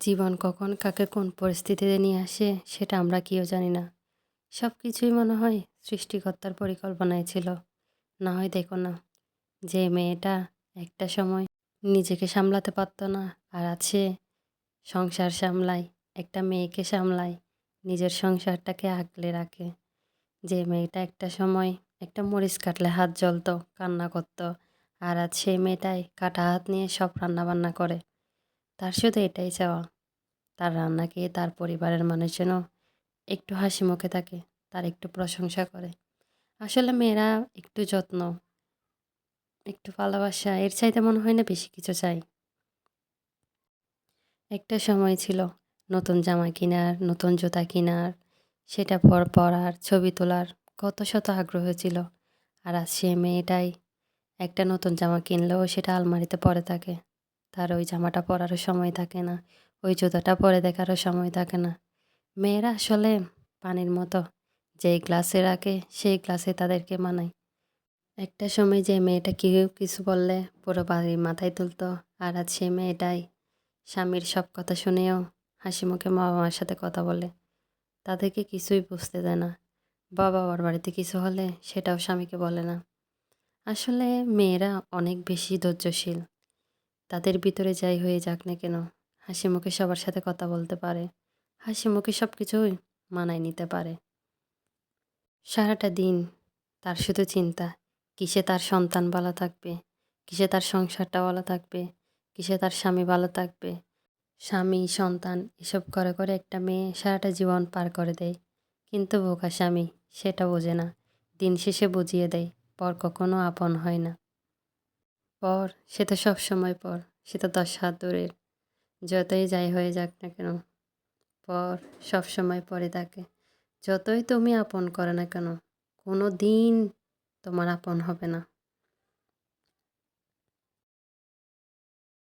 জীবন কখন কাকে কোন পরিস্থিতিতে নিয়ে আসে সেটা আমরা কেউ জানি না। সব কিছুই মনে হয় সৃষ্টিকর্তার পরিকল্পনায় ছিল। না হয় দেখো না, যে মেয়েটা একটা সময় নিজেকে সামলাতে পারতো না, আর আছে সংসার সামলায়, একটা মেয়েকে সামলায়, নিজের সংসারটাকে আগলে রাখে। যে মেয়েটা একটা সময় একটা মরিচ কাটলে হাত জ্বলতো, কান্না করতো, আর আজ সেই মেয়েটাই কাটা হাত নিয়ে সব রান্নাবান্না করে। তার শুধু এটাই চাওয়া, তার রান্না খেয়ে তার পরিবারের মানুষ যেন একটু হাসি মুখে থাকে, তার একটু প্রশংসা করে। আসলে মেয়েরা একটু যত্ন, একটু ভালোবাসা, এর চাইতে মনে হয় না বেশি কিছু চাই। একটা সময় ছিল নতুন জামা কেনার, নতুন জুতা কেনার, সেটা পরার, ছবি তোলার কত শত আগ্রহ ছিল। আর আজ সে মেয়েটাই একটা নতুন জামা কিনলেও সেটা আলমারিতে পড়ে থাকে। তার ওই জামাটা পরারও সময় থাকে না, ওই জুতাটা পরে দেখারও সময় থাকে না। মেয়েরা আসলে পানির মতো, যেই গ্লাসে রাখে সেই গ্লাসে তাদেরকে মানায়। একটা সময় যে মেয়েটা কেউ কিছু বললে পুরো বাড়ি মাথায় তুলতো, আর আজ সেই মেয়েটাই স্বামীর সব কথা শুনেও হাসি মুখে মা বাবার সাথে কথা বলে, তাদেরকে কিছুই বুঝতে দেয় না। বাবার বাড়িতে কিছু হলে সেটাও স্বামীকে বলে না। আসলে মেয়েরা অনেক বেশি ধৈর্যশীল। তাদের ভিতরে যাই হয়ে যাক না কেন, হাসি মুখে সবার সাথে কথা বলতে পারে, হাসি মুখে সব কিছুই মানায় নিতে পারে। সারাটা দিন তার শুধু চিন্তা, কিসে তার সন্তান ভালো থাকবে, কিসে তার সংসারটা ভালো থাকবে, কিসে তার স্বামী ভালো থাকবে। স্বামী, সন্তান এসব করে করে একটা মেয়ে সারাটা জীবন পার করে দেয়। কিন্তু বোকা স্বামী সেটা বোঝে না। দিন শেষে বুঝিয়ে দেয়, পর কখনো আপন হয় না। পর সে তো সবসময় পর, সে তো ১০ হাত দূরের। যতই যাই হয়ে যাক না কেন, পর সবসময় পরে থাকে। যতই তুমি আপন করো না কেন, কোনো দিন তোমার আপন হবে না।